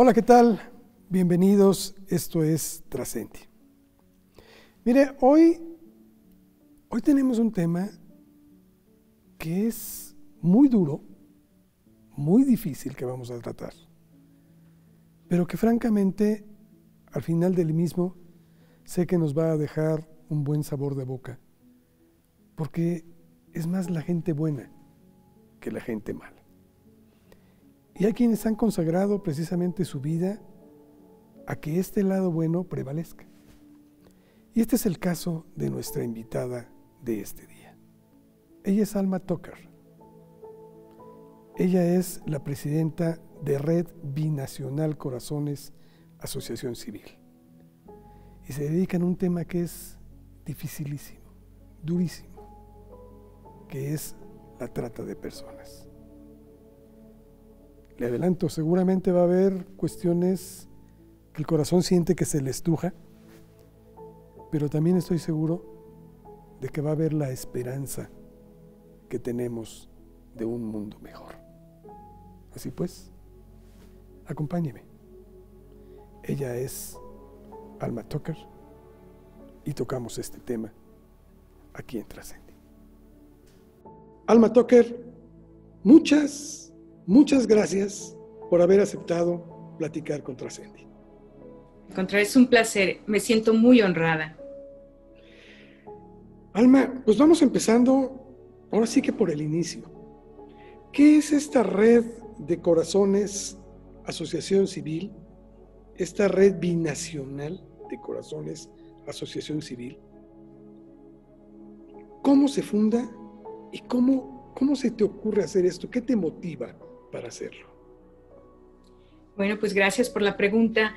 Hola, ¿qué tal? Bienvenidos, esto es Trascendi. Mire, hoy tenemos un tema que es muy duro, muy difícil que vamos a tratar, pero que francamente al final del mismo sé que nos va a dejar un buen sabor de boca, porque es más la gente buena que la gente mala. Y hay quienes han consagrado precisamente su vida a que este lado bueno prevalezca. Y este es el caso de nuestra invitada de este día. Ella es Alma Tucker. Ella es la presidenta de Red Binacional Corazones, Asociación Civil. Y se dedica a un tema que es dificilísimo, durísimo, que es la trata de personas. Le adelanto, seguramente va a haber cuestiones que el corazón siente que se le estruja, pero también estoy seguro de que va a haber la esperanza que tenemos de un mundo mejor. Así pues, acompáñeme. Ella es Alma Tucker y tocamos este tema aquí en Trascendi. Alma Tucker, muchas gracias por haber aceptado platicar con Trascendi. Es un placer, me siento muy honrada. Alma, pues vamos empezando, ahora sí que por el inicio. ¿Qué es esta red de corazones, asociación civil, esta red binacional de corazones, asociación civil? ¿Cómo se funda y cómo se te ocurre hacer esto? ¿Qué te motiva para hacerlo? Bueno, pues gracias por la pregunta.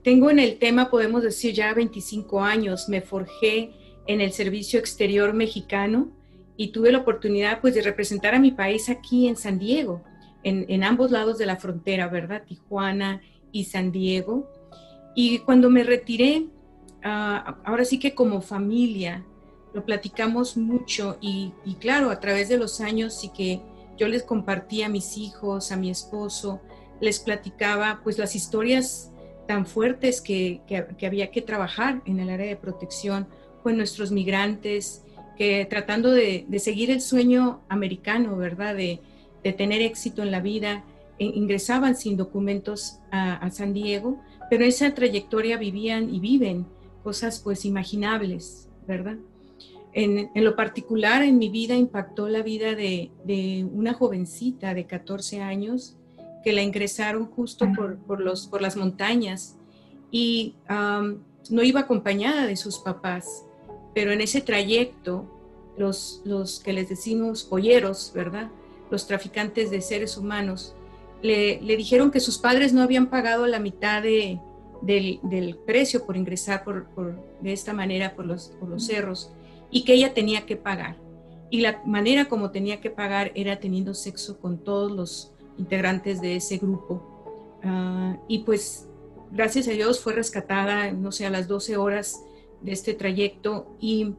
Tengo en el tema, podemos decir, ya 25 años. Me forjé en el Servicio Exterior Mexicano y tuve la oportunidad pues de representar a mi país aquí en San Diego, en ambos lados de la frontera, ¿verdad? Tijuana y San Diego. Y cuando me retiré, ahora sí que como familia, lo platicamos mucho y claro, a través de los años sí que yo les compartí a mis hijos, a mi esposo, les platicaba pues las historias tan fuertes que había que trabajar en el área de protección con nuestros migrantes, que tratando de seguir el sueño americano, ¿verdad? De tener éxito en la vida, ingresaban sin documentos a San Diego, pero en esa trayectoria vivían y viven cosas pues imaginables, ¿verdad? En lo particular, en mi vida impactó la vida de una jovencita de 14 años que la ingresaron justo por las montañas y no iba acompañada de sus papás, pero en ese trayecto los que les decimos polleros, ¿verdad? Los traficantes de seres humanos, le dijeron que sus padres no habían pagado la mitad del precio por ingresar de esta manera por los cerros y que ella tenía que pagar. Y la manera como tenía que pagar era teniendo sexo con todos los integrantes de ese grupo. Y pues, gracias a Dios, fue rescatada, no sé, a las 12 horas de este trayecto y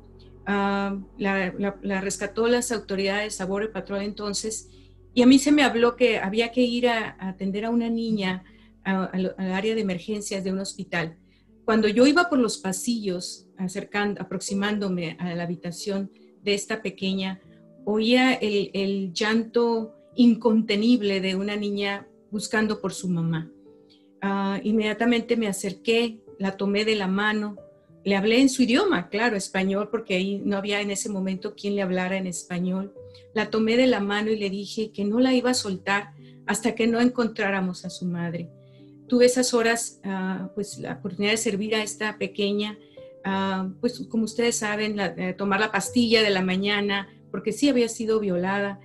la rescató las autoridades a Border Patrol entonces. Y a mí se me habló que había que ir a atender a una niña al área de emergencias de un hospital. Cuando yo iba por los pasillos, aproximándome a la habitación de esta pequeña, oía el llanto incontenible de una niña buscando por su mamá. Inmediatamente me acerqué, la tomé de la mano, le hablé en su idioma, claro, español, porque ahí no había en ese momento quien le hablara en español. La tomé de la mano y le dije que no la iba a soltar hasta que no encontráramos a su madre. Tuve esas horas, pues la oportunidad de servir a esta pequeña, pues como ustedes saben, tomar la pastilla de la mañana, porque sí había sido violada.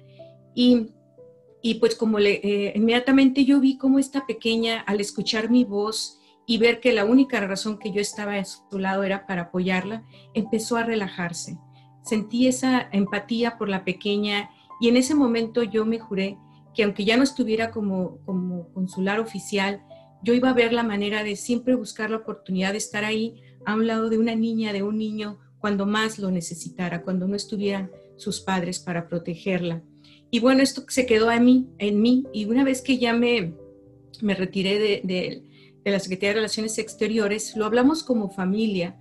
Y pues como inmediatamente yo vi cómo esta pequeña, al escuchar mi voz y ver que la única razón que yo estaba a su lado era para apoyarla, empezó a relajarse. Sentí esa empatía por la pequeña y en ese momento yo me juré que aunque ya no estuviera como consular oficial, yo iba a ver la manera de siempre buscar la oportunidad de estar ahí a un lado de una niña, de un niño, cuando más lo necesitara, cuando no estuvieran sus padres para protegerla. Y bueno, esto se quedó en mí, y una vez que ya me me retiré de la Secretaría de Relaciones Exteriores, lo hablamos como familia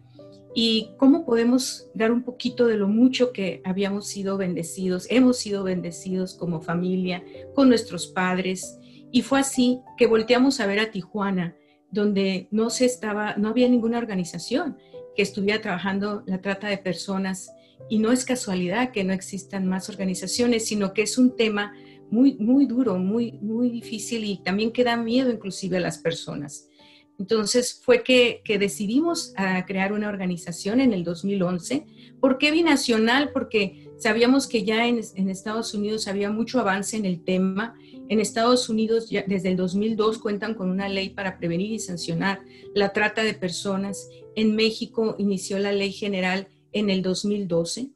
y cómo podemos dar un poquito de lo mucho que habíamos sido bendecidos, hemos sido bendecidos como familia, con nuestros padres. Y fue así que volteamos a ver a Tijuana, donde no había ninguna organización que estuviera trabajando la trata de personas. Y no es casualidad que no existan más organizaciones, sino que es un tema muy, muy duro, muy, muy difícil y también que da miedo inclusive a las personas. Entonces fue que decidimos crear una organización en el 2011. ¿Por qué binacional? Porque sabíamos que ya en Estados Unidos había mucho avance en el tema. En Estados Unidos ya desde el 2002 cuentan con una ley para prevenir y sancionar la trata de personas. En México inició la ley general en el 2012.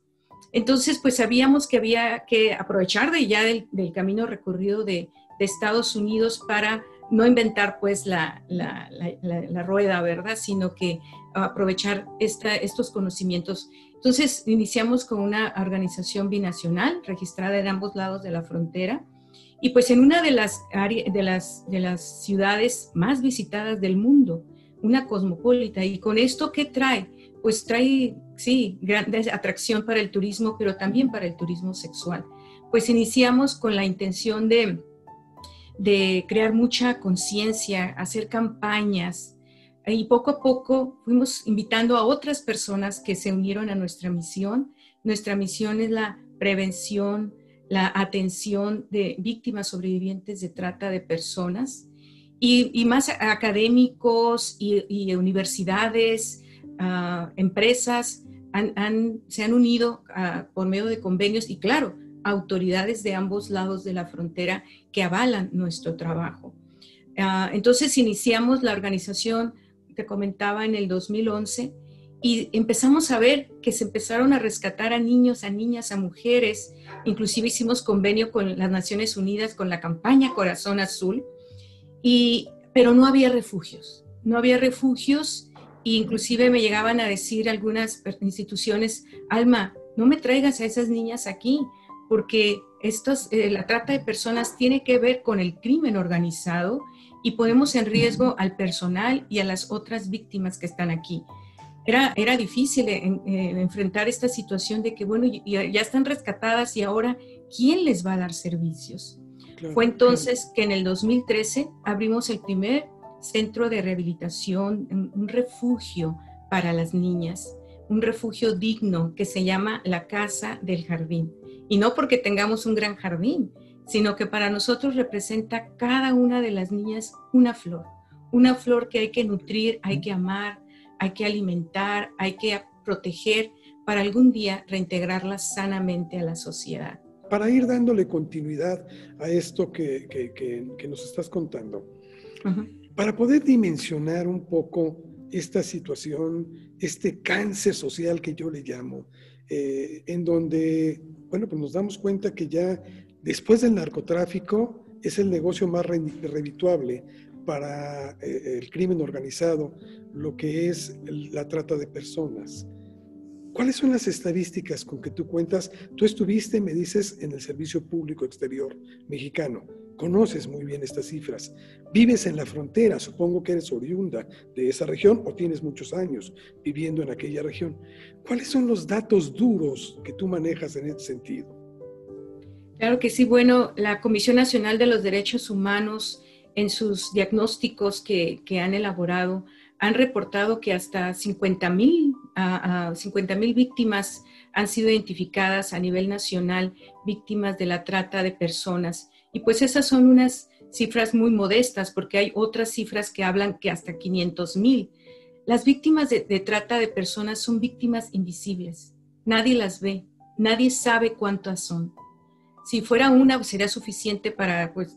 Entonces, pues sabíamos que había que aprovechar del camino recorrido de Estados Unidos para no inventar pues la rueda, ¿verdad? Sino que aprovechar estos conocimientos. Entonces, iniciamos con una organización binacional registrada en ambos lados de la frontera y pues en una de las ciudades más visitadas del mundo, una cosmopolita. Y con esto, ¿qué trae? Pues trae, sí, gran atracción para el turismo, pero también para el turismo sexual. Pues iniciamos con la intención de crear mucha conciencia, hacer campañas, y poco a poco fuimos invitando a otras personas que se unieron a nuestra misión. Nuestra misión es la prevención, la atención de víctimas sobrevivientes de trata de personas, y más académicos y universidades, empresas se han unido por medio de convenios y claro, autoridades de ambos lados de la frontera que avalan nuestro trabajo. Entonces iniciamos la organización, te comentaba, en el 2011 y empezamos a ver que se empezaron a rescatar a niños, a niñas, a mujeres. Inclusive hicimos convenio con las Naciones Unidas con la campaña Corazón Azul, pero no había refugios. No había refugios e inclusive me llegaban a decir algunas instituciones, Alma, no me traigas a esas niñas aquí, porque la trata de personas tiene que ver con el crimen organizado y ponemos en riesgo al personal y a las otras víctimas que están aquí. Era difícil enfrentar esta situación de que, bueno, ya están rescatadas y ahora, ¿quién les va a dar servicios? Claro. Fue entonces que en el 2013 abrimos el primer centro de rehabilitación, un refugio para las niñas, un refugio digno que se llama la Casa del Jardín. Y no porque tengamos un gran jardín, sino que para nosotros representa cada una de las niñas una flor que hay que nutrir, hay que amar, hay que alimentar, hay que proteger para algún día reintegrarlas sanamente a la sociedad. Para ir dándole continuidad a esto que nos estás contando, para poder dimensionar un poco esta situación, este cáncer social que yo le llamo, en donde, bueno, pues nos damos cuenta que ya después del narcotráfico es el negocio más redituable para el crimen organizado, lo que es la trata de personas. ¿Cuáles son las estadísticas con que tú cuentas? Tú estuviste, me dices, en el Servicio Público Exterior mexicano. Conoces muy bien estas cifras. Vives en la frontera, supongo que eres oriunda de esa región o tienes muchos años viviendo en aquella región. ¿Cuáles son los datos duros que tú manejas en ese sentido? Claro que sí. Bueno, la Comisión Nacional de los Derechos Humanos, en sus diagnósticos que han elaborado, han reportado que hasta 50,000 víctimas han sido identificadas a nivel nacional, víctimas de la trata de personas. Y pues esas son unas cifras muy modestas, porque hay otras cifras que hablan que hasta 500,000. Las víctimas de trata de personas son víctimas invisibles. Nadie las ve, nadie sabe cuántas son. Si fuera una, sería suficiente para pues,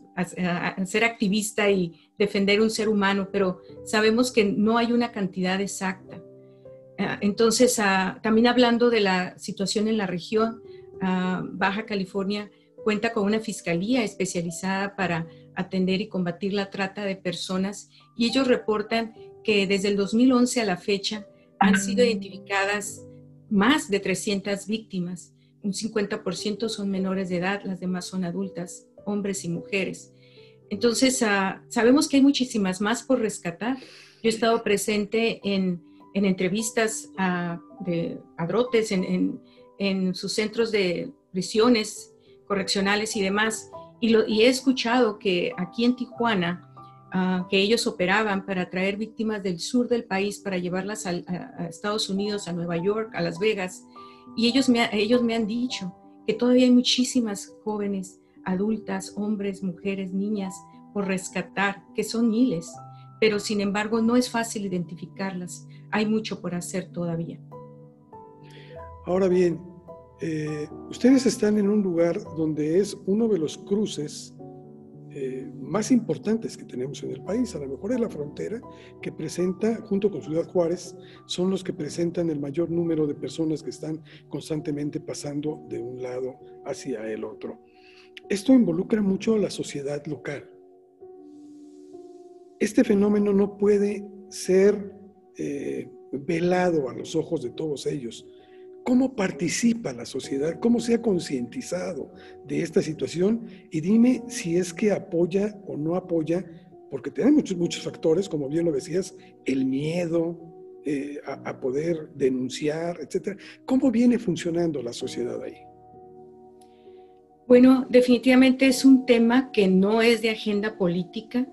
ser activista y defender un ser humano, pero sabemos que no hay una cantidad exacta. Entonces, también hablando de la situación en la región, Baja California cuenta con una fiscalía especializada para atender y combatir la trata de personas y ellos reportan que desde el 2011 a la fecha han sido identificadas más de 300 víctimas. Un 50% son menores de edad, las demás son adultas, hombres y mujeres. Entonces, sabemos que hay muchísimas más por rescatar. Yo he estado presente en entrevistas a drotes, en sus centros de prisiones correccionales y demás, y he escuchado que aquí en Tijuana, que ellos operaban para traer víctimas del sur del país, para llevarlas a Estados Unidos, a Nueva York, a Las Vegas, y ellos me han dicho que todavía hay muchísimas jóvenes, adultas, hombres, mujeres, niñas, por rescatar, que son miles, pero sin embargo no es fácil identificarlas. Hay mucho por hacer todavía. Ahora bien, ustedes están en un lugar donde es uno de los cruces más importantes que tenemos en el país. A lo mejor es la frontera que presenta, junto con Ciudad Juárez, son los que presentan el mayor número de personas que están constantemente pasando de un lado hacia el otro. Esto involucra mucho a la sociedad local. Este fenómeno no puede ser velado a los ojos de todos ellos. ¿Cómo participa la sociedad? ¿Cómo se ha concientizado de esta situación? Y dime si es que apoya o no apoya, porque tiene muchos factores, como bien lo decías, el miedo a poder denunciar, etcétera. ¿Cómo viene funcionando la sociedad ahí? Bueno, definitivamente es un tema que no es de agenda política.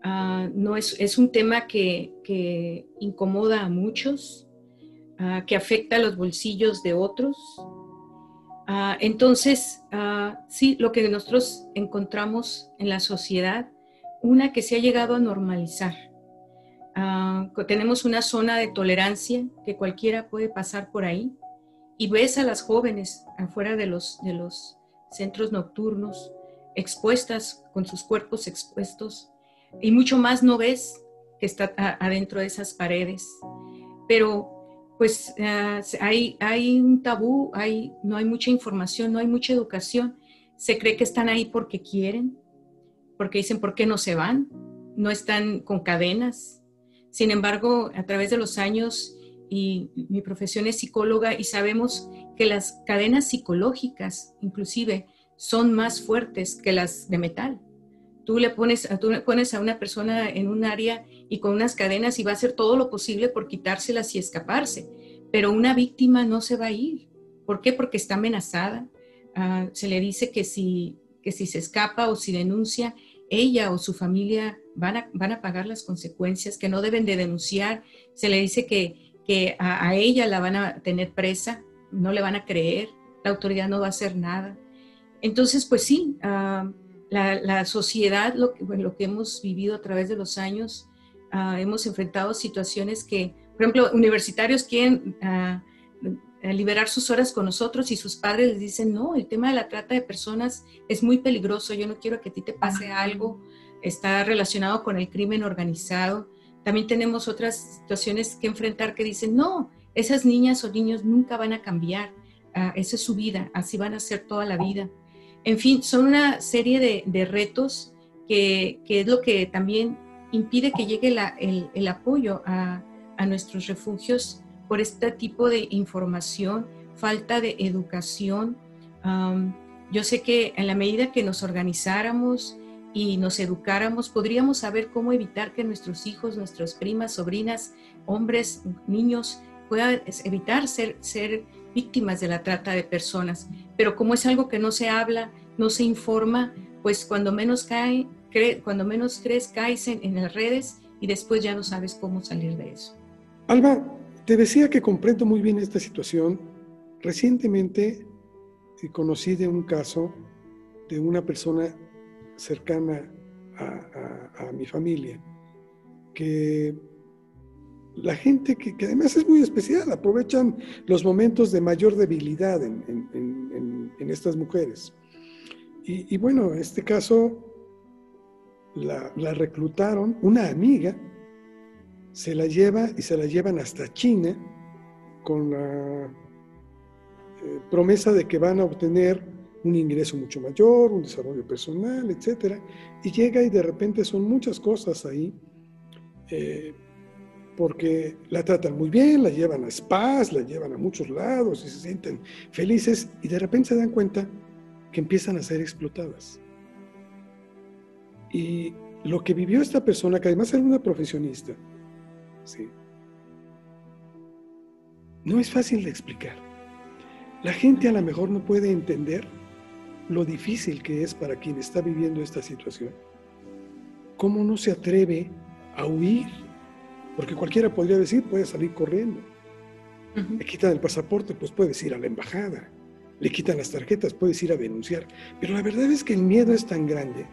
No es un tema que incomoda a muchos, que afecta a los bolsillos de otros. Entonces, sí, lo que nosotros encontramos en la sociedad, una que se ha llegado a normalizar. Tenemos una zona de tolerancia que cualquiera puede pasar por ahí, y ves a las jóvenes afuera de los centros nocturnos, expuestas, con sus cuerpos expuestos, y mucho más no ves que está adentro de esas paredes. Pero pues hay un tabú, no hay mucha información, no hay mucha educación. Se cree que están ahí porque quieren, porque dicen, ¿por qué no se van? No están con cadenas. Sin embargo, a través de los años, y mi profesión es psicóloga, y sabemos que las cadenas psicológicas, inclusive, son más fuertes que las de metal. Tú pones a una persona en un área y con unas cadenas y va a hacer todo lo posible por quitárselas y escaparse, pero una víctima no se va a ir. ¿Por qué? Porque está amenazada. Se le dice que si se escapa o si denuncia, ella o su familia van a pagar las consecuencias, que no deben de denunciar. Se le dice que a ella la van a tener presa, no le van a creer, la autoridad no va a hacer nada. Entonces, pues sí, la sociedad, lo que hemos vivido a través de los años, hemos enfrentado situaciones que, por ejemplo, universitarios quieren liberar sus horas con nosotros y sus padres les dicen, no, el tema de la trata de personas es muy peligroso, yo no quiero que a ti te pase algo, está relacionado con el crimen organizado. También tenemos otras situaciones que enfrentar que dicen, no, esas niñas o niños nunca van a cambiar, esa es su vida, así van a ser toda la vida. En fin, son una serie de retos que es lo que también impide que llegue el apoyo a nuestros refugios por este tipo de información, falta de educación. Yo sé que en la medida que nos organizáramos y nos educáramos, podríamos saber cómo evitar que nuestros hijos, nuestras primas, sobrinas, hombres, niños, puedan evitar ser víctimas de la trata de personas. Pero como es algo que no se habla, no se informa, pues cuando menos crees, caes en las redes y después ya no sabes cómo salir de eso. Alba, te decía que comprendo muy bien esta situación. Recientemente conocí de un caso de una persona cercana a mi familia, que la gente que además es muy especial, aprovechan los momentos de mayor debilidad en estas mujeres. Y bueno, en este caso la reclutaron, una amiga se la lleva y se la llevan hasta China con la promesa de que van a obtener un ingreso mucho mayor, un desarrollo personal, etcétera. Y llega y de repente son muchas cosas ahí, porque la tratan muy bien, la llevan a spas, la llevan a muchos lados y se sienten felices, y de repente se dan cuenta que empiezan a ser explotadas. Y lo que vivió esta persona, que además era una profesionista, ¿sí?, no es fácil de explicar. La gente a lo mejor no puede entender lo difícil que es para quien está viviendo esta situación. ¿Cómo no se atreve a huir? Porque cualquiera podría decir, puede salir corriendo. Ujú. Le quitan el pasaporte, pues puedes ir a la embajada. Le quitan las tarjetas, puedes ir a denunciar. Pero la verdad es que el miedo es tan grande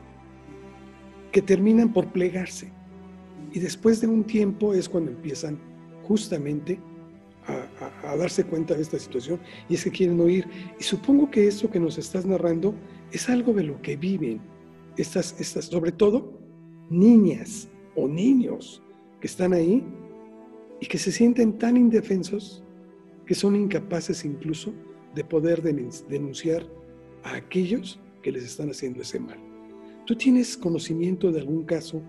que terminan por plegarse. Y después de un tiempo es cuando empiezan justamente a darse cuenta de esta situación, y es que quieren huir. Y supongo que esto que nos estás narrando es algo de lo que viven estas sobre todo niñas o niños que están ahí y que se sienten tan indefensos que son incapaces incluso de poder denunciar a aquellos que les están haciendo ese mal. ¿Tú tienes conocimiento de algún caso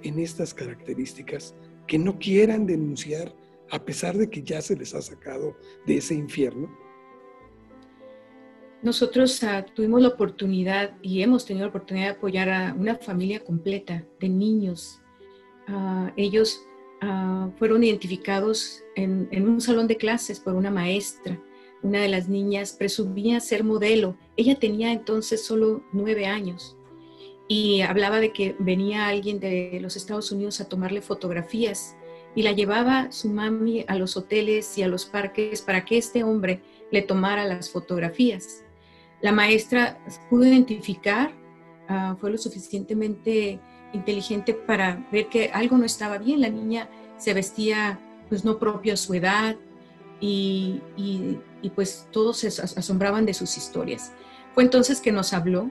en estas características que no quieran denunciar a pesar de que ya se les ha sacado de ese infierno? Nosotros tuvimos la oportunidad y hemos tenido la oportunidad de apoyar a una familia completa de niños. Ellos fueron identificados en un salón de clases por una maestra. Una de las niñas presumía ser modelo. Ella tenía entonces solo 9 años y hablaba de que venía alguien de los Estados Unidos a tomarle fotografías y la llevaba su mami a los hoteles y a los parques para que este hombre le tomara las fotografías. La maestra pudo identificar, fue lo suficientemente inteligente para ver que algo no estaba bien. La niña se vestía pues no propio a su edad y pues todos se asombraban de sus historias. Fue entonces que nos habló.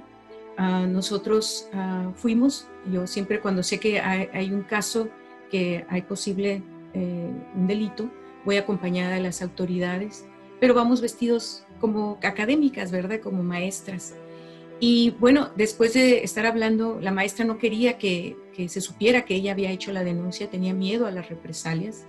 Nosotros fuimos, yo siempre cuando sé que hay un caso, que hay posible un delito, voy acompañada de las autoridades, pero vamos vestidos como académicas, ¿verdad? Como maestras. Y bueno, después de estar hablando, la maestra no quería que se supiera que ella había hecho la denuncia, tenía miedo a las represalias.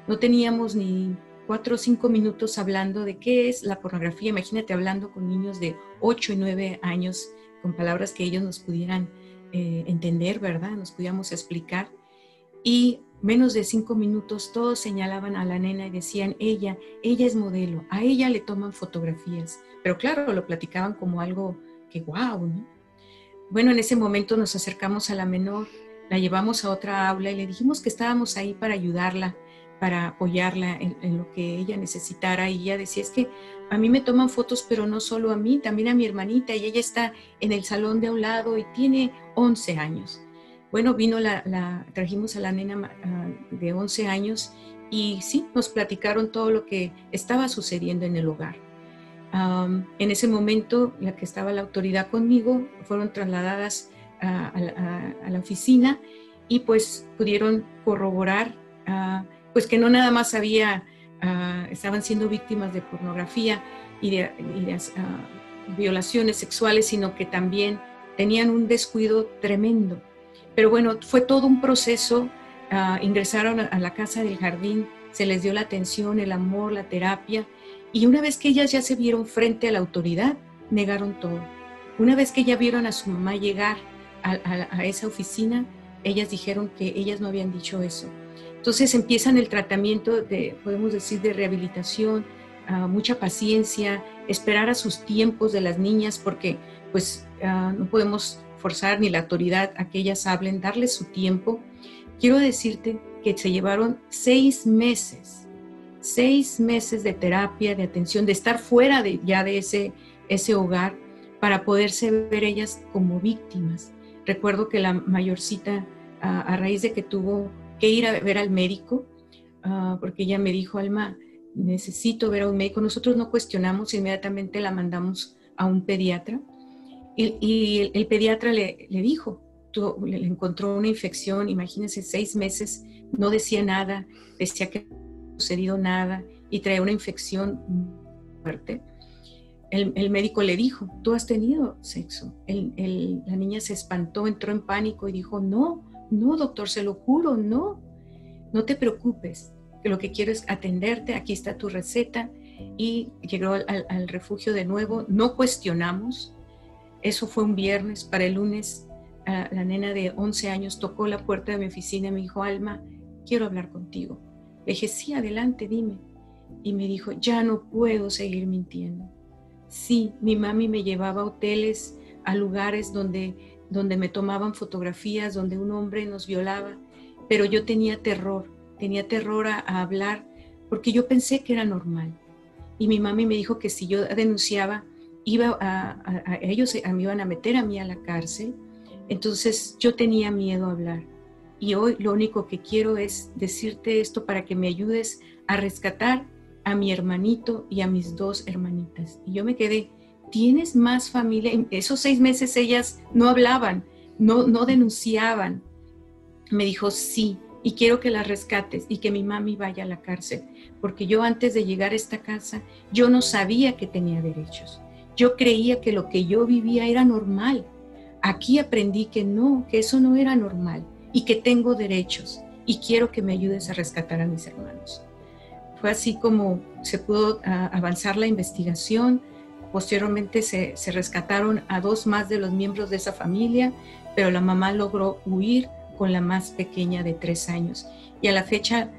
No teníamos ni 4 o 5 minutos hablando de qué es la pornografía. Imagínate hablando con niños de 8 y 9 años, con palabras que ellos nos pudieran entender, ¿verdad? Nos pudiéramos explicar. Y menos de 5 minutos todos señalaban a la nena y decían, ella es modelo, a ella le toman fotografías. Pero claro, lo platicaban como algo que guau, ¿no? Bueno, en ese momento nos acercamos a la menor, la llevamos a otra aula y le dijimos que estábamos ahí para ayudarla, para apoyarla en lo que ella necesitara. Y ella decía, es que a mí me toman fotos, pero no solo a mí, también a mi hermanita, y ella está en el salón de a un lado y tiene 11 años. Bueno, trajimos a la nena de 11 años y sí, nos platicaron todo lo que estaba sucediendo en el hogar. En ese momento, la que estaba la autoridad conmigo, fueron trasladadas a la oficina y pues pudieron corroborar pues que no nada más estaban siendo víctimas de pornografía y de violaciones sexuales, sino que también tenían un descuido tremendo. Pero bueno, fue todo un proceso. Ingresaron a la casa del jardín, se les dio la atención, el amor, la terapia. Y una vez que ellas ya se vieron frente a la autoridad, negaron todo. Una vez que ya vieron a su mamá llegar a esa oficina, ellas dijeron que ellas no habían dicho eso. Entonces empiezan el tratamiento podemos decir, de rehabilitación, mucha paciencia, esperar a sus tiempos de las niñas, porque pues no podemos forzar ni la autoridad a que ellas hablen, darles su tiempo. Quiero decirte que se llevaron 6 meses de terapia, de atención, de estar fuera ya de ese hogar para poderse ver ellas como víctimas. Recuerdo que la mayorcita, a raíz de que tuvo que ir a ver al médico, porque ella me dijo, Alma, necesito ver a un médico. Nosotros no cuestionamos, inmediatamente la mandamos a un pediatra y el pediatra le dijo, le encontró una infección, imagínense, 6 meses, no decía nada, decía que no había sucedido nada y traía una infección fuerte. El médico le dijo, ¿tú has tenido sexo? La niña se espantó, entró en pánico y dijo, no, doctor, se lo juro, no te preocupes, que lo que quiero es atenderte, aquí está tu receta. Y llegó al refugio de nuevo, no cuestionamos. Eso fue un viernes, para el lunes la nena de 11 años tocó la puerta de mi oficina y me dijo, Alma, quiero hablar contigo. Le dije, sí, adelante, dime. Y me dijo, ya no puedo seguir mintiendo. Sí, mi mami me llevaba a hoteles, a lugares donde me tomaban fotografías, donde un hombre nos violaba, pero yo tenía terror a hablar, porque yo pensé que era normal. Y mi mami me dijo que si yo denunciaba, ellos me iban a meter a mí a la cárcel. Entonces yo tenía miedo a hablar. Y hoy lo único que quiero es decirte esto para que me ayudes a rescatar a mi hermanito y a mis 2 hermanitas. Y yo me quedé, ¿tienes más familia? En esos 6 meses ellas no hablaban, no denunciaban. Me dijo, sí, y quiero que las rescates y que mi mami vaya a la cárcel, porque yo antes de llegar a esta casa, yo no sabía que tenía derechos. Yo creía que lo que yo vivía era normal. Aquí aprendí que no, que eso no era normal y que tengo derechos y quiero que me ayudes a rescatar a mis hermanos. Fue así como se pudo avanzar la investigación. Posteriormente se rescataron a 2 más de los miembros de esa familia, pero la mamá logró huir con la más pequeña de 3 años. Y a la fecha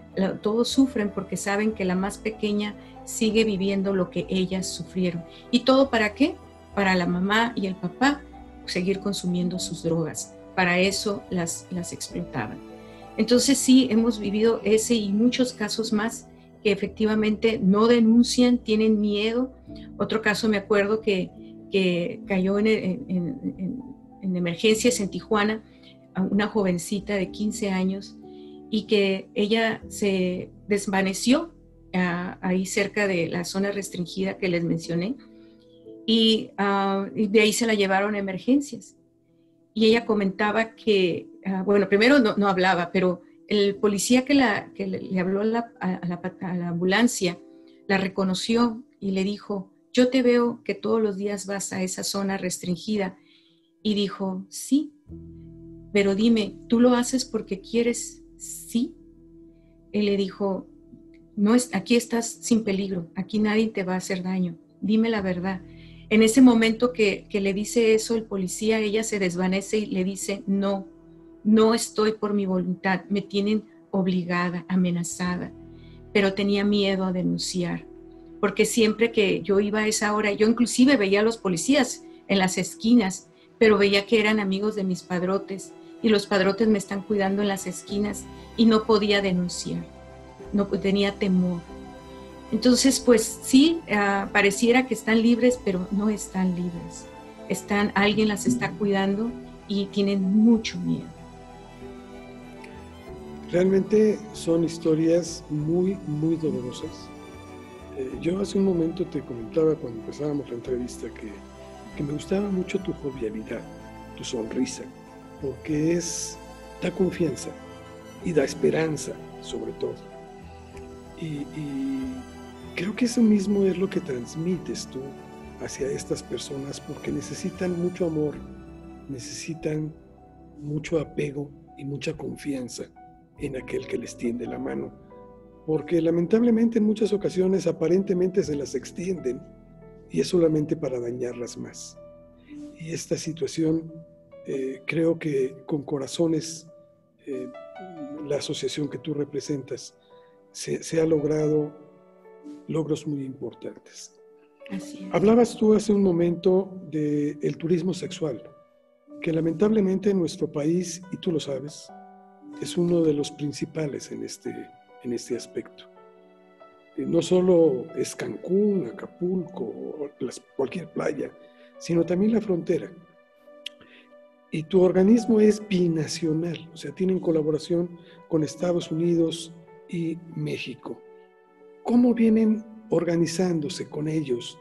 todos sufren porque saben que la más pequeña sigue viviendo lo que ellas sufrieron. ¿Y todo para qué? Para la mamá y el papá seguir consumiendo sus drogas. Para eso las explotaban. Entonces sí, hemos vivido ese y muchos casos más que efectivamente no denuncian, tienen miedo. Otro caso me acuerdo que cayó en emergencias en Tijuana, una jovencita de 15 años y que ella se desvaneció ahí cerca de la zona restringida que les mencioné y de ahí se la llevaron a emergencias. Y ella comentaba que, bueno, primero no hablaba, pero el policía que le habló a la ambulancia la reconoció y le dijo, yo te veo que todos los días vas a esa zona restringida. Y dijo, sí, pero dime, ¿tú lo haces porque quieres? Sí. Él le dijo, no, aquí estás sin peligro, aquí nadie te va a hacer daño, dime la verdad. En ese momento que le dice eso el policía, ella se desvanece y le dice, no estoy por mi voluntad, me tienen obligada, amenazada, pero tenía miedo a denunciar, porque siempre que yo iba a esa hora, yo inclusive veía a los policías en las esquinas, pero veía que eran amigos de mis padrotes y los padrotes me están cuidando en las esquinas y no podía denunciar, no tenía temor. Entonces, pues sí, pareciera que están libres, pero no están libres. Alguien las está cuidando y tienen mucho miedo. Realmente son historias muy, muy dolorosas. Yo hace un momento te comentaba cuando empezábamos la entrevista que me gustaba mucho tu jovialidad, tu sonrisa, porque da confianza y da esperanza, sobre todo. Y creo que eso mismo es lo que transmites tú hacia estas personas, porque necesitan mucho amor, necesitan mucho apego y mucha confianza en aquel que les tiende la mano, porque lamentablemente en muchas ocasiones aparentemente se las extienden y es solamente para dañarlas más. Y esta situación, creo que con Corazones, la asociación que tú representas, se ha logrado logros muy importantes. Así es. Hablabas tú hace un momento del turismo sexual, que lamentablemente en nuestro país, y tú lo sabes, es uno de los principales en este aspecto. No solo es Cancún, Acapulco, cualquier playa, sino también la frontera. Y tu organismo es binacional, o sea, tienen colaboración con Estados Unidos y México. ¿Cómo vienen organizándose con ellos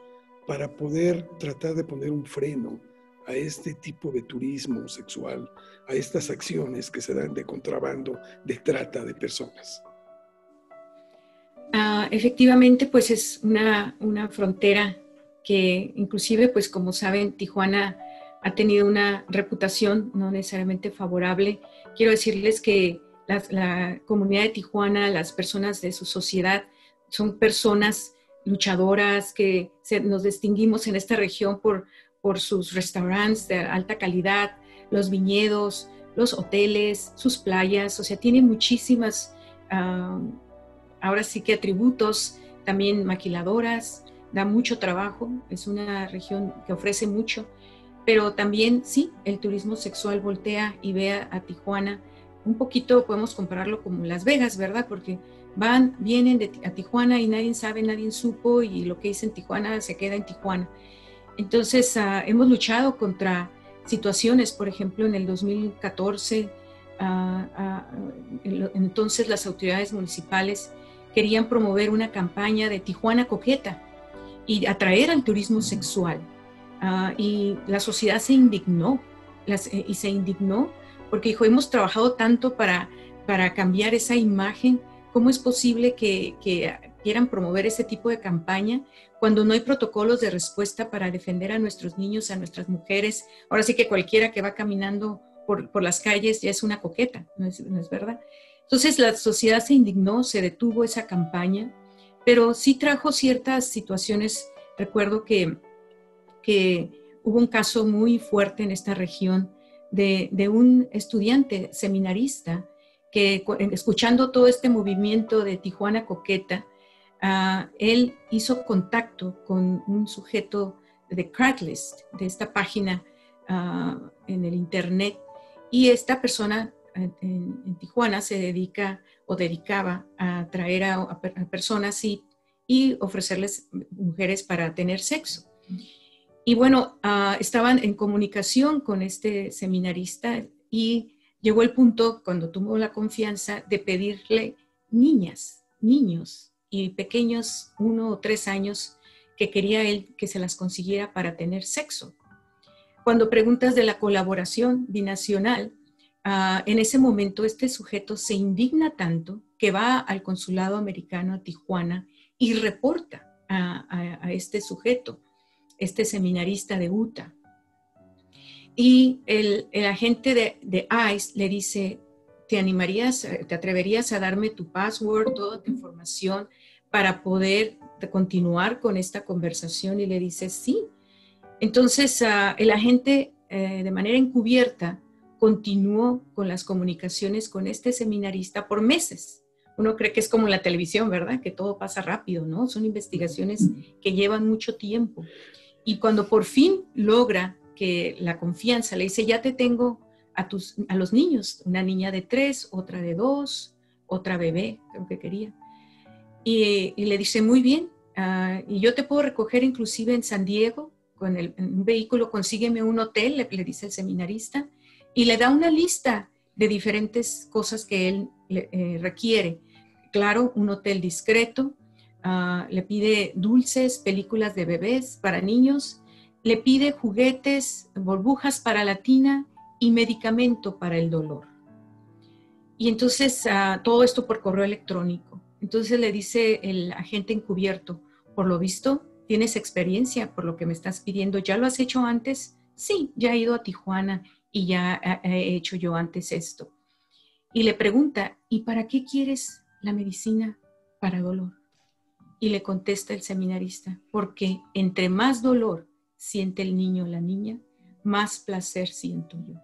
para poder tratar de poner un freno a este tipo de turismo sexual, a estas acciones que se dan de contrabando, de trata de personas? Efectivamente, pues es una frontera que inclusive, pues como saben, Tijuana ha tenido una reputación no necesariamente favorable. Quiero decirles que la comunidad de Tijuana, las personas de su sociedad, son personas luchadoras que nos distinguimos en esta región por sus restaurantes de alta calidad, los viñedos, los hoteles, sus playas, o sea, tiene muchísimas, ahora sí que atributos, también maquiladoras, da mucho trabajo, es una región que ofrece mucho, pero también sí, el turismo sexual voltea y ve a Tijuana, un poquito podemos compararlo como Las Vegas, ¿verdad? Porque vienen a Tijuana y nadie sabe, nadie supo, y lo que dice en Tijuana se queda en Tijuana. Entonces, hemos luchado contra situaciones, por ejemplo, en el 2014, entonces las autoridades municipales querían promover una campaña de Tijuana Coqueta y atraer al turismo sexual. Y la sociedad se indignó, y se indignó porque dijo, hemos trabajado tanto para cambiar esa imagen, ¿cómo es posible que quieran promover ese tipo de campaña cuando no hay protocolos de respuesta para defender a nuestros niños, a nuestras mujeres? Ahora sí que cualquiera que va caminando por las calles ya es una coqueta, ¿no es verdad? Entonces la sociedad se indignó, se detuvo esa campaña, pero sí trajo ciertas situaciones. Recuerdo que hubo un caso muy fuerte en esta región de un estudiante seminarista que, escuchando todo este movimiento de Tijuana Coqueta, él hizo contacto con un sujeto de Craigslist, de esta página en el internet, y esta persona en Tijuana se dedicaba a traer a personas y ofrecerles mujeres para tener sexo. Y bueno, estaban en comunicación con este seminarista y llegó el punto, cuando tuvo la confianza, de pedirle niñas, niños y pequeños, 1 o 3 años, que quería él que se las consiguiera para tener sexo. Cuando preguntas de la colaboración binacional, en ese momento este sujeto se indigna tanto que va al consulado americano a Tijuana y reporta a este sujeto, este seminarista de Utah. Y el agente de ICE le dice, ¿te atreverías a darme tu password, toda tu información para poder continuar con esta conversación? Y le dice, sí. Entonces el agente de manera encubierta continuó con las comunicaciones con este seminarista por meses. Uno cree que es como la televisión, ¿verdad? Que todo pasa rápido, ¿no? Son investigaciones que llevan mucho tiempo. Y cuando por fin logra que la confianza, le dice, ya te tengo a los niños, una niña de 3, otra de 2, otra bebé, creo que quería. Y le dice, muy bien, y yo te puedo recoger inclusive en San Diego, en un vehículo, consígueme un hotel, le dice el seminarista, y le da una lista de diferentes cosas que él requiere. Claro, un hotel discreto, le pide dulces, películas de bebés para niños, le pide juguetes, burbujas para la tina y medicamento para el dolor. Y entonces todo esto por correo electrónico. Entonces le dice el agente encubierto, por lo visto tienes experiencia por lo que me estás pidiendo, ¿ya lo has hecho antes? Sí, ya he ido a Tijuana y ya he hecho yo antes esto. Y le pregunta, ¿y para qué quieres la medicina para dolor? Y le contesta el seminarista, porque entre más dolor siente el niño o la niña, más placer siento yo.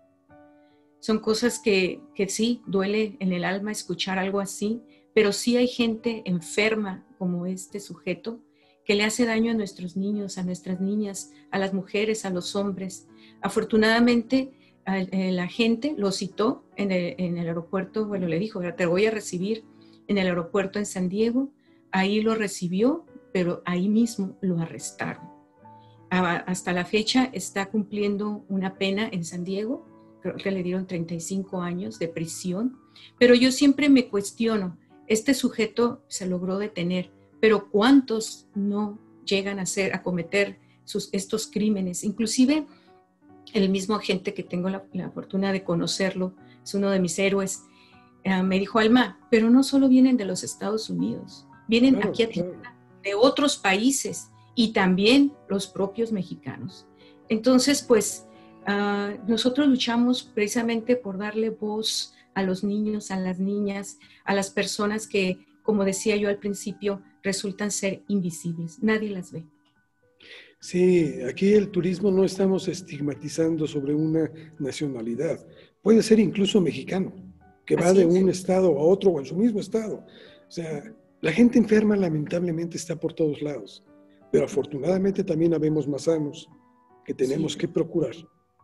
Son cosas que sí, duele en el alma escuchar algo así, pero sí hay gente enferma como este sujeto que le hace daño a nuestros niños, a nuestras niñas, a las mujeres, a los hombres. Afortunadamente, la gente lo citó en el aeropuerto, bueno, le dijo, te voy a recibir en el aeropuerto en San Diego. Ahí lo recibió, pero ahí mismo lo arrestaron. Hasta la fecha está cumpliendo una pena en San Diego, creo que le dieron 35 años de prisión, pero yo siempre me cuestiono, este sujeto se logró detener, pero ¿cuántos no llegan a cometer estos crímenes? Inclusive el mismo agente que tengo la fortuna de conocerlo, es uno de mis héroes, me dijo, Alma, pero no solo vienen de los Estados Unidos, vienen aquí a Tijuana, de otros países y también los propios mexicanos. Entonces, pues, nosotros luchamos precisamente por darle voz a los niños, a las niñas, a las personas que, como decía yo al principio, resultan ser invisibles. Nadie las ve. Sí, aquí el turismo no estamos estigmatizando sobre una nacionalidad. Puede ser incluso mexicano, que va Así de es. un estado a otro o en su mismo estado. O sea, la gente enferma lamentablemente está por todos lados, pero afortunadamente también habemos más sanos que tenemos Sí, que procurar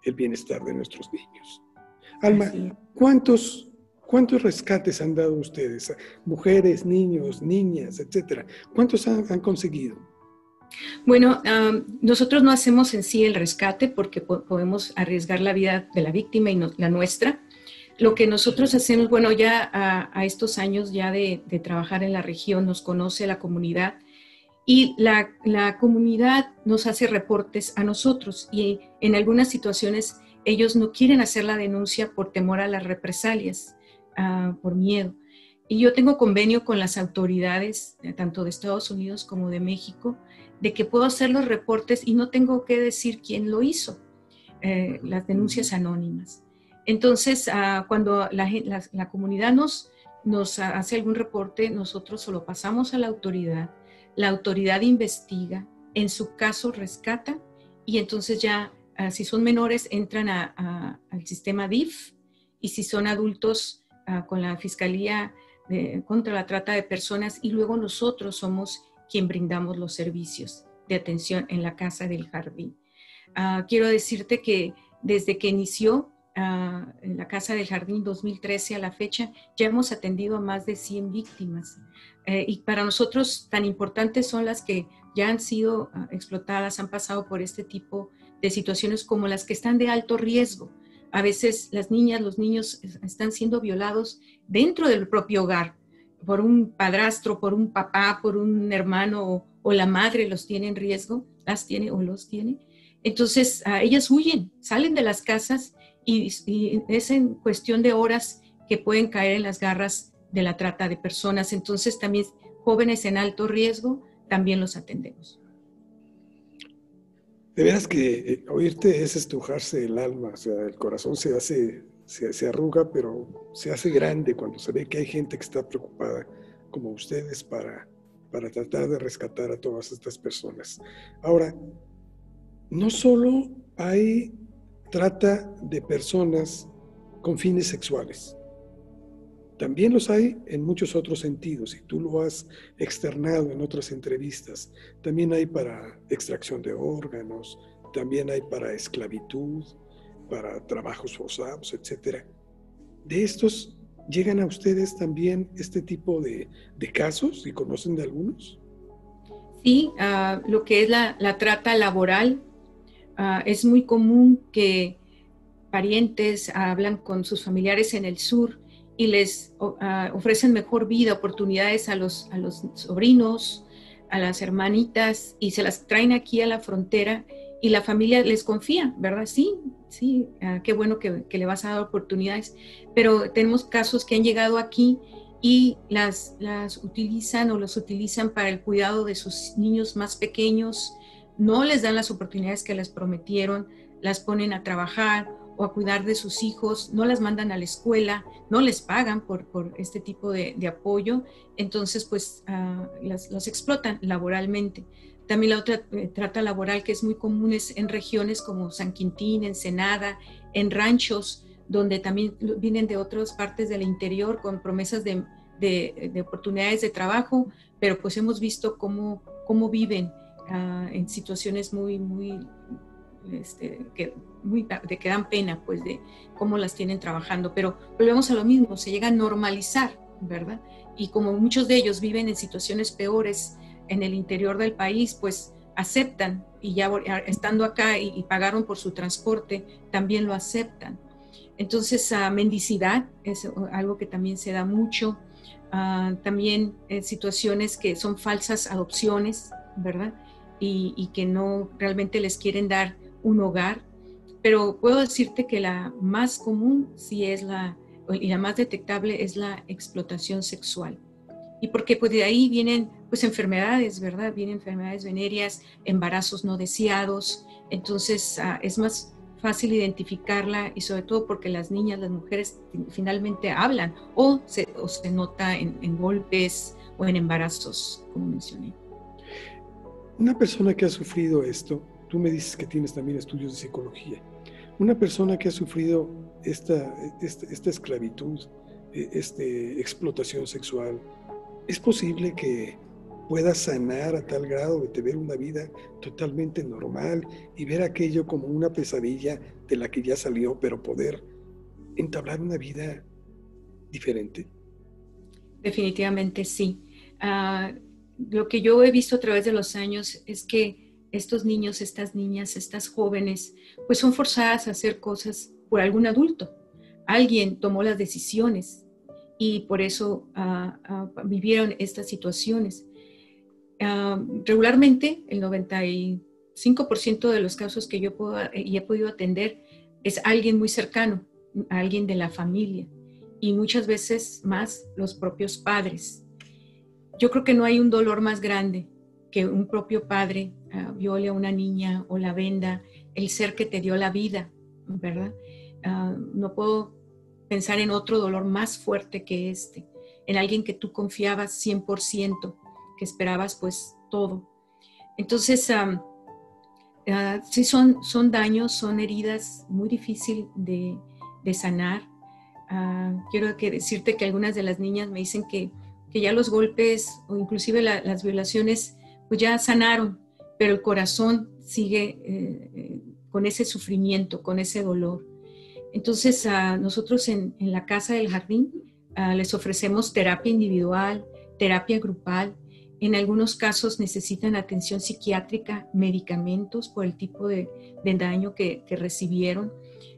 el bienestar de nuestros niños. Alma, así es. ¿cuántos rescates han dado ustedes? Mujeres, niños, niñas, etcétera. ¿Cuántos han conseguido? Bueno, nosotros no hacemos en sí el rescate porque podemos arriesgar la vida de la víctima y la nuestra. Lo que nosotros hacemos, bueno, ya a estos años ya de trabajar en la región, nos conoce la comunidad y la comunidad nos hace reportes a nosotros y en algunas situaciones ellos no quieren hacer la denuncia por temor a las represalias, por miedo. Y yo tengo convenio con las autoridades, tanto de Estados Unidos como de México, de que puedo hacer los reportes y no tengo que decir quién lo hizo, las denuncias anónimas. Entonces, cuando la comunidad nos hace algún reporte, nosotros se lo pasamos a la autoridad investiga, en su caso rescata y entonces ya, si son menores, entran al sistema DIF y si son adultos, con la Fiscalía contra la Trata de Personas y luego nosotros somos quien brindamos los servicios de atención en la Casa del Jardín. Quiero decirte que desde que inició en la Casa del Jardín 2013 a la fecha, ya hemos atendido a más de 100 víctimas. Y para nosotros tan importantes son las que ya han sido explotadas, han pasado por este tipo de situaciones como las que están de alto riesgo. A veces las niñas, los niños están siendo violados dentro del propio hogar, por un padrastro, por un papá, por un hermano o la madre los tiene en riesgo, las tiene o los tiene. Entonces, ellas huyen, salen de las casas y es en cuestión de horas que pueden caer en las garras de la trata de personas. Entonces, también jóvenes en alto riesgo, también los atendemos. De veras que oírte es estrujarse el alma, o sea, el corazón se arruga, pero se hace grande cuando se ve que hay gente que está preocupada como ustedes para tratar de rescatar a todas estas personas. Ahora, no solo hay trata de personas con fines sexuales, también los hay en muchos otros sentidos y tú lo has externado en otras entrevistas. También hay para extracción de órganos, también hay para esclavitud, para trabajos forzados, etc. ¿De estos llegan a ustedes también este tipo de casos y conocen de algunos? Sí, lo que es la trata laboral, es muy común que parientes hablan con sus familiares en el sur y les ofrecen mejor vida, oportunidades a los sobrinos, a las hermanitas y se las traen aquí a la frontera y la familia les confía, ¿verdad? Sí, sí, qué bueno que le vas a dar oportunidades, pero tenemos casos que han llegado aquí y las utilizan o los utilizan para el cuidado de sus niños más pequeños, no les dan las oportunidades que les prometieron, las ponen a trabajar o a cuidar de sus hijos, no las mandan a la escuela, no les pagan por este tipo de apoyo, entonces pues los explotan laboralmente. También la otra trata laboral que es muy común es en regiones como San Quintín, Ensenada, en ranchos, donde también vienen de otras partes del interior con promesas de oportunidades de trabajo, pero pues hemos visto cómo viven en situaciones muy que dan pena, pues, de cómo las tienen trabajando. Pero volvemos a lo mismo, se llega a normalizar, ¿verdad? Y como muchos de ellos viven en situaciones peores en el interior del país, pues aceptan y ya estando acá y pagaron por su transporte, también lo aceptan. Entonces, mendicidad es algo que también se da mucho. También situaciones que son falsas adopciones, ¿verdad? Y que no realmente les quieren dar un hogar, pero puedo decirte que la más común sí es y la más detectable es la explotación sexual. Y porque pues de ahí vienen pues enfermedades, ¿verdad? Vienen enfermedades venéreas, embarazos no deseados, entonces es más fácil identificarla y sobre todo porque las niñas, las mujeres finalmente hablan o se nota en golpes o en embarazos, como mencioné. Una persona que ha sufrido esto, tú me dices que tienes también estudios de psicología, una persona que ha sufrido esta esclavitud, esta explotación sexual, ¿es posible que pueda sanar a tal grado de tener una vida totalmente normal y ver aquello como una pesadilla de la que ya salió, pero poder entablar una vida diferente? Definitivamente sí. Lo que yo he visto a través de los años es que estos niños, estas niñas, estas jóvenes, pues son forzadas a hacer cosas por algún adulto. Alguien tomó las decisiones y por eso vivieron estas situaciones. Regularmente, el 95% de los casos que yo he podido atender es alguien muy cercano, alguien de la familia, y muchas veces más los propios padres. Yo creo que no hay un dolor más grande que un propio padre viole a una niña o la venda, el ser que te dio la vida, ¿verdad? No puedo pensar en otro dolor más fuerte que este, en alguien que tú confiabas 100%, que esperabas pues todo. Entonces, sí son daños, son heridas muy difíciles de sanar. Quiero decirte que algunas de las niñas me dicen que ya los golpes o inclusive las violaciones pues ya sanaron, pero el corazón sigue con ese sufrimiento, con ese dolor. Entonces nosotros en la Casa del Jardín les ofrecemos terapia individual, terapia grupal. En algunos casos necesitan atención psiquiátrica, medicamentos por el tipo de daño que recibieron.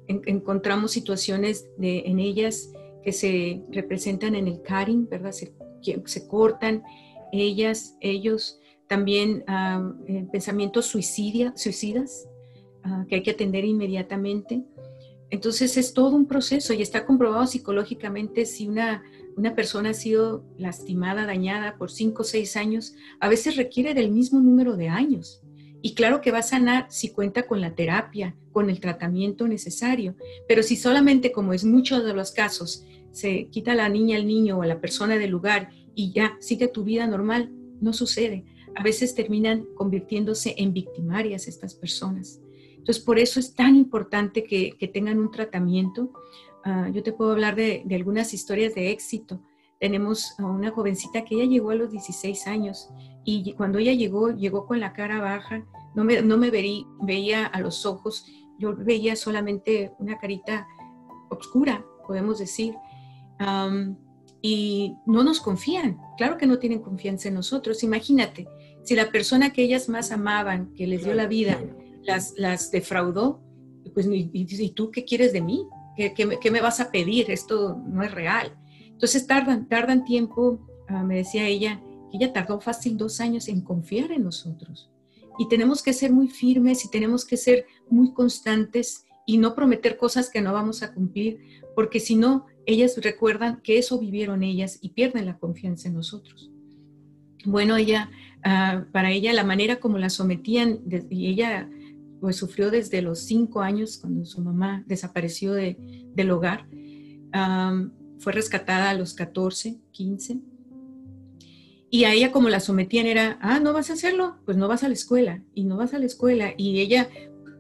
Encontramos situaciones en ellas que se representan en el cutting, ¿verdad? Se cortan ellos. También pensamientos suicidas que hay que atender inmediatamente. Entonces es todo un proceso y está comprobado psicológicamente si una persona ha sido lastimada, dañada por 5 o 6 años, a veces requiere del mismo número de años. Y claro que va a sanar si cuenta con la terapia, con el tratamiento necesario. Pero si solamente, como es muchos de los casos, se quita a la niña, al niño o a la persona del lugar y ya sigue tu vida normal, no sucede. A veces terminan convirtiéndose en victimarias estas personas. Entonces, por eso es tan importante que tengan un tratamiento. Yo te puedo hablar de algunas historias de éxito. Tenemos a una jovencita que ella llegó a los 16 años y cuando ella llegó con la cara baja, no me veía a los ojos, yo veía solamente una carita oscura, podemos decir. Y no nos confían, claro que no tienen confianza en nosotros. Imagínate, si la persona que ellas más amaban, que les dio la vida, las defraudó, pues ¿y tú qué quieres de mí? ¿Qué me vas a pedir? Esto no es real. Entonces tardan tiempo, me decía ella, que ella tardó fácil 2 años en confiar en nosotros. Y tenemos que ser muy firmes y tenemos que ser muy constantes y no prometer cosas que no vamos a cumplir, porque si no, ellas recuerdan que eso vivieron ellas y pierden la confianza en nosotros. Bueno, para ella la manera como la sometían, y ella pues sufrió desde los 5 años cuando su mamá desapareció del hogar, fue rescatada a los 14, 15, y a ella como la sometían era, ¿no vas a hacerlo? Pues no vas a la escuela, y no vas a la escuela, y ella,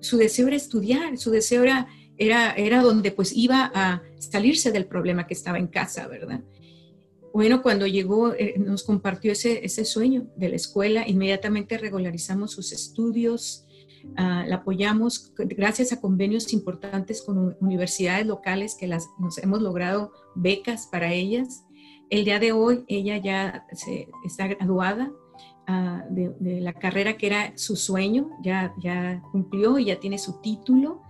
su deseo era estudiar, su deseo era donde pues iba a salirse del problema que estaba en casa, ¿verdad? Bueno, cuando llegó, nos compartió ese sueño de la escuela, inmediatamente regularizamos sus estudios, la apoyamos gracias a convenios importantes con universidades locales que nos hemos logrado becas para ellas. El día de hoy ella ya está graduada de la carrera que era su sueño, ya cumplió y ya tiene su título.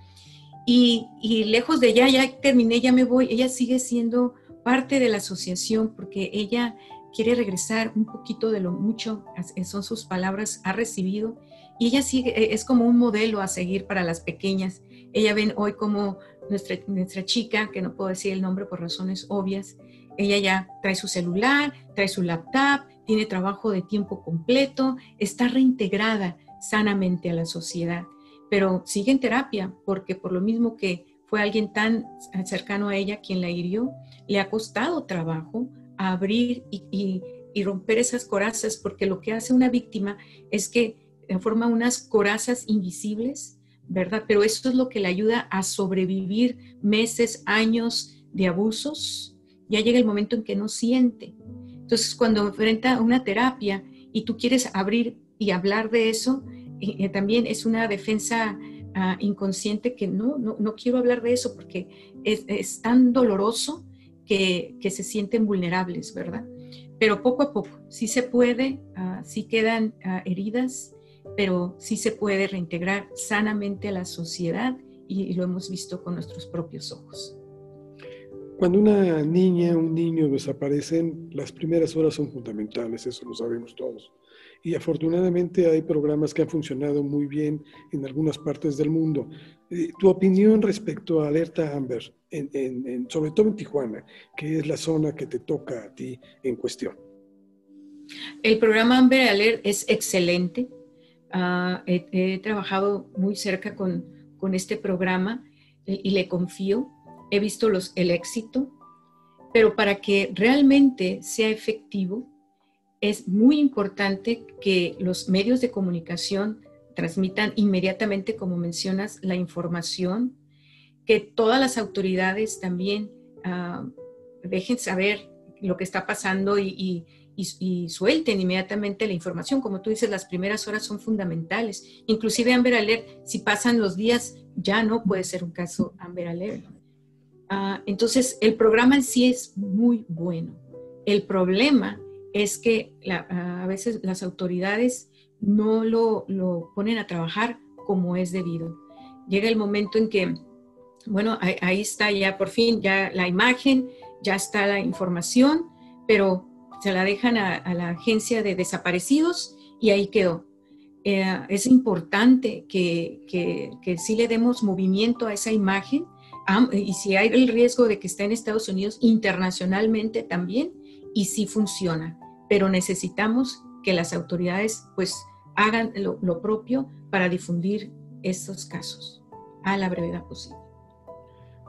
Y lejos de ya terminé, ya me voy, ella sigue siendo parte de la asociación porque ella quiere regresar un poquito de lo mucho, son sus palabras, ha recibido, y ella sigue, es como un modelo a seguir para las pequeñas. Ella ven hoy como nuestra chica, que no puedo decir el nombre por razones obvias, ella ya trae su celular, trae su laptop, tiene trabajo de tiempo completo, está reintegrada sanamente a la sociedad, pero sigue en terapia porque por lo mismo que fue alguien tan cercano a ella quien la hirió, le ha costado trabajo abrir y romper esas corazas, porque lo que hace una víctima es que forma unas corazas invisibles, ¿verdad? Pero eso es lo que le ayuda a sobrevivir meses, años de abusos. Ya llega el momento en que no siente. Entonces, cuando enfrenta una terapia y tú quieres abrir y hablar de eso, también es una defensa inconsciente que no quiero hablar de eso porque es tan doloroso que se sienten vulnerables, ¿verdad? Pero poco a poco, sí se puede, sí quedan heridas, pero sí se puede reintegrar sanamente a la sociedad y lo hemos visto con nuestros propios ojos. Cuando una niña, un niño desaparecen, las primeras horas son fundamentales, eso lo sabemos todos. Y afortunadamente hay programas que han funcionado muy bien en algunas partes del mundo. Tu opinión respecto a Alerta Amber, sobre todo en Tijuana, que es la zona que te toca a ti en cuestión. El programa Amber Alert es excelente. He trabajado muy cerca con este programa y le confío. He visto el éxito, pero para que realmente sea efectivo, es muy importante que los medios de comunicación transmitan inmediatamente, como mencionas, la información, que todas las autoridades también dejen saber lo que está pasando y suelten inmediatamente la información. Como tú dices, las primeras horas son fundamentales. Inclusive Amber Alert, si pasan los días, ya no puede ser un caso Amber Alert. Entonces, el programa en sí es muy bueno. El problema es que a veces las autoridades no lo ponen a trabajar como es debido. Llega el momento en que, bueno, ahí está ya por fin, ya la imagen, ya está la información, pero se la dejan a la agencia de desaparecidos y ahí quedó. Es importante que sí le demos movimiento a esa imagen, y si hay el riesgo de que esté en Estados Unidos, internacionalmente también, y sí funciona, pero necesitamos que las autoridades pues hagan lo propio para difundir estos casos a la brevedad posible.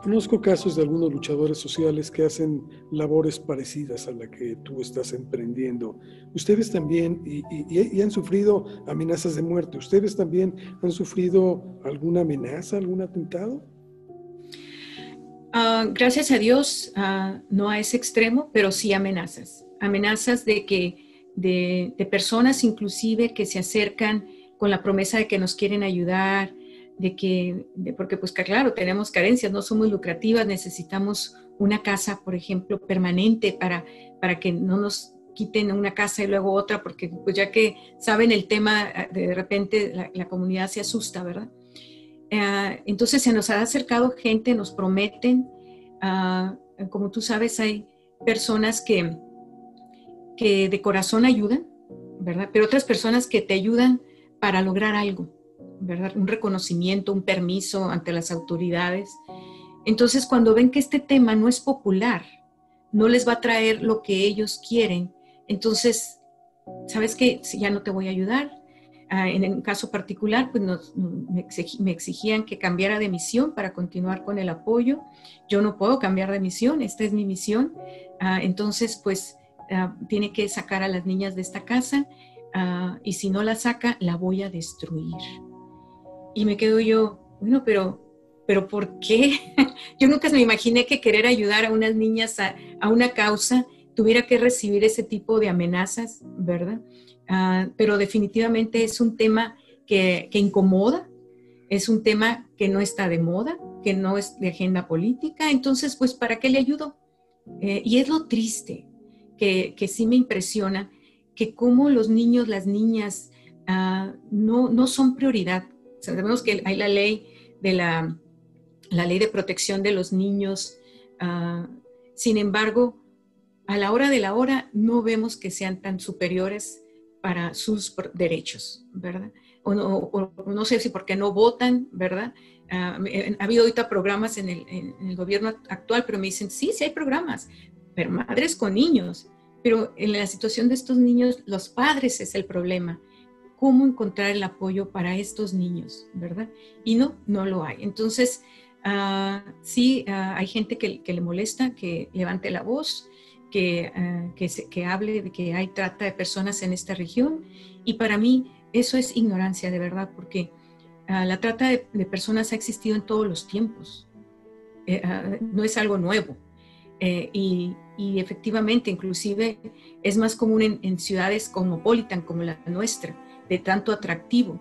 Conozco casos de algunos luchadores sociales que hacen labores parecidas a la que tú estás emprendiendo. Ustedes también, y han sufrido amenazas de muerte, ¿ustedes también han sufrido alguna amenaza, algún atentado? Gracias a Dios, no a ese extremo, pero sí amenazas. Amenazas de personas inclusive que se acercan con la promesa de que nos quieren ayudar, porque pues claro, tenemos carencias, no somos lucrativas, necesitamos una casa, por ejemplo, permanente para que no nos quiten una casa y luego otra, porque pues ya que saben el tema, de repente la comunidad se asusta, ¿verdad? Entonces se nos ha acercado gente, nos prometen, como tú sabes, hay personas que de corazón ayudan, ¿verdad? Pero otras personas que te ayudan para lograr algo, ¿verdad? Un reconocimiento, un permiso ante las autoridades. Entonces, cuando ven que este tema no es popular, no les va a traer lo que ellos quieren, entonces, ¿sabes qué? Ya no te voy a ayudar. En un caso particular, pues me exigían que cambiara de misión para continuar con el apoyo. Yo no puedo cambiar de misión, esta es mi misión. Entonces, pues, tiene que sacar a las niñas de esta casa, y si no la saca, la voy a destruir. Y me quedo yo, bueno, pero ¿por qué? Yo nunca me imaginé que querer ayudar a unas niñas a una causa tuviera que recibir ese tipo de amenazas, ¿verdad? Pero definitivamente es un tema que incomoda, es un tema que no está de moda, que no es de agenda política, entonces, pues, ¿para qué le ayudo? Y es lo triste, que sí me impresiona, que como los niños, las niñas, no son prioridad. Sabemos que hay la ley de protección de los niños, sin embargo, a la hora de la hora no vemos que sean tan superiores para sus derechos, ¿verdad? O no sé si porque no votan, ¿verdad? Ha habido ahorita programas en el gobierno actual, pero me dicen, sí hay programas, pero madres con niños. Pero en la situación de estos niños, los padres es el problema. ¿Cómo encontrar el apoyo para estos niños, verdad? Y no lo hay. Entonces, sí, hay gente que le molesta, que levante la voz, que hable de que hay trata de personas en esta región. Y para mí, eso es ignorancia de verdad, porque la trata de personas ha existido en todos los tiempos, no es algo nuevo. Y efectivamente, inclusive es más común en ciudades cosmopolitan como la nuestra, de tanto atractivo.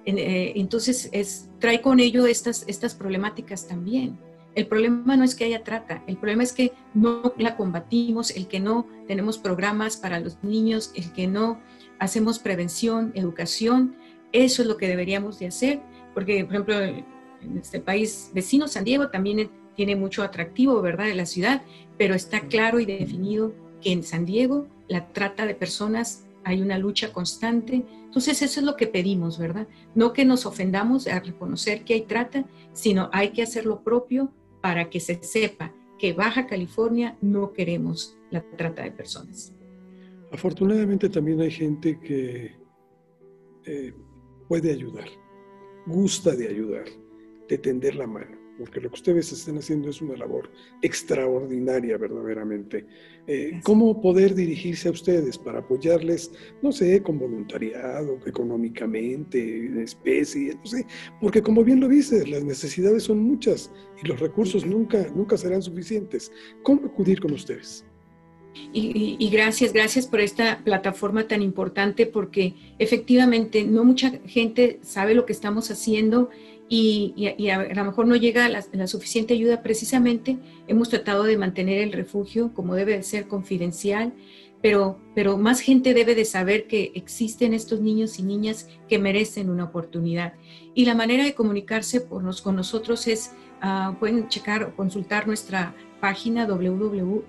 Entonces trae con ello estas problemáticas también. El problema no es que haya trata, el problema es que no la combatimos, el que no tenemos programas para los niños, el que no hacemos prevención, educación. Eso es lo que deberíamos de hacer, porque por ejemplo en este país vecino, San Diego, también tiene mucho atractivo, ¿verdad?, de la ciudad, pero está claro y definido que en San Diego la trata de personas, hay una lucha constante. Entonces eso es lo que pedimos, ¿verdad? No que nos ofendamos a reconocer que hay trata, sino hay que hacer lo propio para que se sepa que Baja California no queremos la trata de personas. Afortunadamente también hay gente que puede ayudar, gusta de ayudar, de tender la mano, porque lo que ustedes están haciendo es una labor extraordinaria verdaderamente. ¿Cómo poder dirigirse a ustedes para apoyarles, no sé, con voluntariado, económicamente, en especie, no sé? Porque como bien lo dices, las necesidades son muchas y los recursos nunca serán suficientes. ¿Cómo acudir con ustedes? Y gracias por esta plataforma tan importante, porque efectivamente no mucha gente sabe lo que estamos haciendo y a lo mejor no llega la suficiente ayuda. Precisamente hemos tratado de mantener el refugio como debe de ser, confidencial, pero más gente debe de saber que existen estos niños y niñas que merecen una oportunidad. Y la manera de comunicarse con nosotros es, pueden checar o consultar nuestra página www.rbc.mx,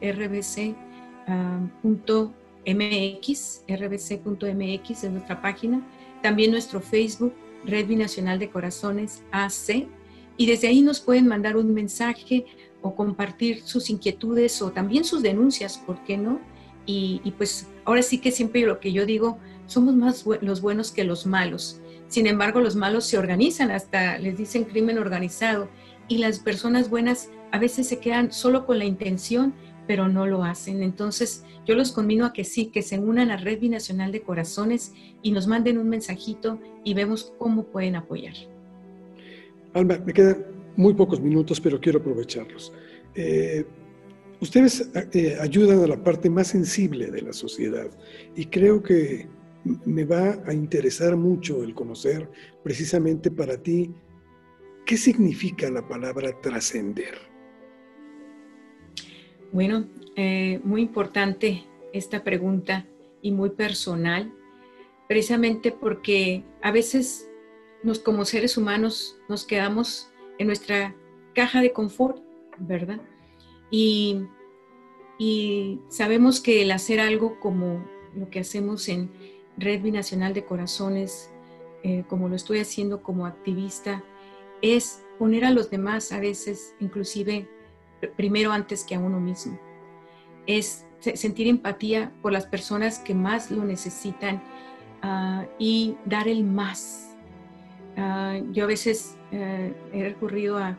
rbc.mx es nuestra página, también nuestro Facebook, Red Binacional de Corazones AC, y desde ahí nos pueden mandar un mensaje o compartir sus inquietudes o también sus denuncias, ¿por qué no? Y pues ahora sí que siempre lo que yo digo, somos más los buenos que los malos. Sin embargo, los malos se organizan, hasta les dicen crimen organizado, y las personas buenas a veces se quedan solo con la intención, pero no lo hacen. Entonces, yo los conmino a que sí, que se unan a Red Binacional de Corazones y nos manden un mensajito y vemos cómo pueden apoyar. Alma, me quedan muy pocos minutos, pero quiero aprovecharlos. Ustedes ayudan a la parte más sensible de la sociedad y creo que me va a interesar mucho el conocer precisamente para ti qué significa la palabra trascender. Bueno, muy importante esta pregunta y muy personal, precisamente porque a veces como seres humanos nos quedamos en nuestra caja de confort, ¿verdad? Y sabemos que el hacer algo como lo que hacemos en Red Binacional de Corazones, como lo estoy haciendo como activista, es poner a los demás a veces, inclusive primero antes que a uno mismo. Es sentir empatía por las personas que más lo necesitan y dar el más. Yo a veces he recurrido a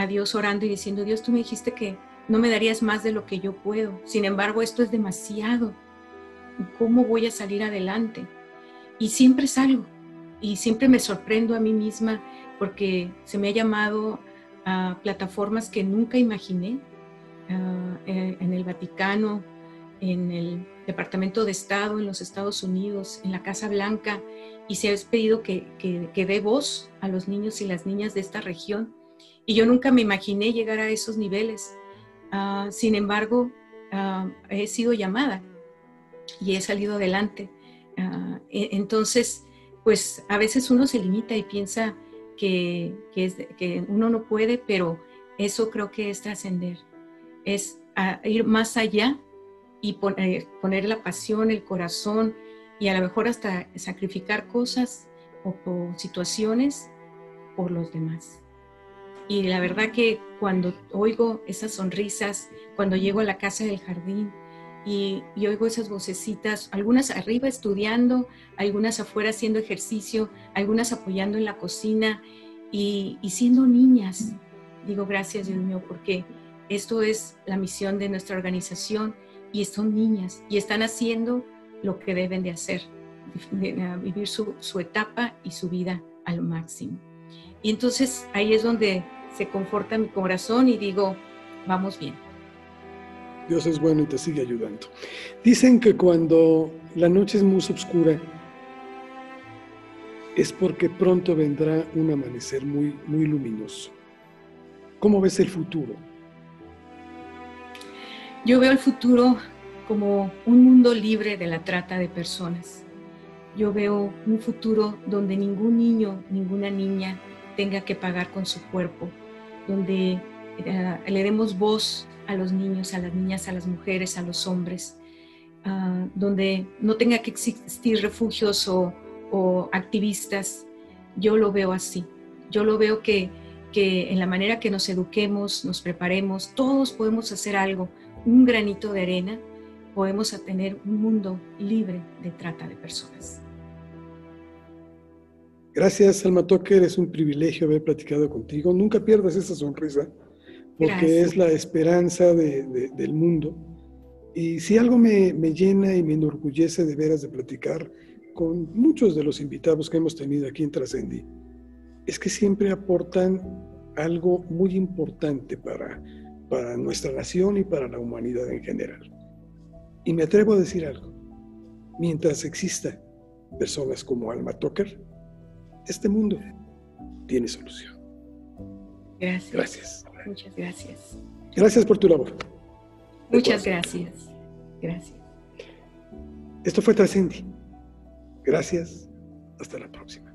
Dios orando y diciendo, Dios, tú me dijiste que no me darías más de lo que yo puedo. Sin embargo, esto es demasiado. ¿Cómo voy a salir adelante? Y siempre salgo y siempre me sorprendo a mí misma porque se me ha llamado a plataformas que nunca imaginé, en el Vaticano, en el Departamento de Estado, en los Estados Unidos, en la Casa Blanca, y se ha pedido que dé voz a los niños y las niñas de esta región. Y yo nunca me imaginé llegar a esos niveles. Sin embargo, he sido llamada y he salido adelante. Entonces, pues a veces uno se limita y piensa que uno no puede, pero eso creo que es trascender, es ir más allá y poner la pasión, el corazón y a lo mejor hasta sacrificar cosas o situaciones por los demás. Y la verdad que cuando oigo esas sonrisas, cuando llego a la casa del jardín y oigo esas vocecitas, algunas arriba estudiando, algunas afuera haciendo ejercicio, algunas apoyando en la cocina y siendo niñas, digo gracias Dios mío, porque esto es la misión de nuestra organización y son niñas y están haciendo lo que deben de hacer, vivir su etapa y su vida al máximo. Y entonces ahí es donde se conforta mi corazón y digo, vamos bien. Dios es bueno y te sigue ayudando. Dicen que cuando la noche es muy oscura es porque pronto vendrá un amanecer muy, muy luminoso. ¿Cómo ves el futuro? Yo veo el futuro como un mundo libre de la trata de personas. Yo veo un futuro donde ningún niño, ninguna niña tenga que pagar con su cuerpo, donde le demos voz a los niños, a las niñas, a las mujeres, a los hombres, donde no tenga que existir refugios o activistas. Yo lo veo así. Yo lo veo que en la manera que nos eduquemos, nos preparemos, todos podemos hacer algo, un granito de arena, podemos tener un mundo libre de trata de personas. Gracias, Alma Tucker, es un privilegio haber platicado contigo. Nunca pierdas esa sonrisa, porque Gracias. es la esperanza del mundo. Y si algo me llena y me enorgullece de veras de platicar con muchos de los invitados que hemos tenido aquí en Trascendi, es que siempre aportan algo muy importante para nuestra nación y para la humanidad en general. Y me atrevo a decir algo: mientras exista personas como Alma Tucker, este mundo tiene solución. Gracias. Gracias. Muchas gracias. Gracias por tu labor. Muchas gracias. Gracias. Esto fue Trascendi. Gracias. Hasta la próxima.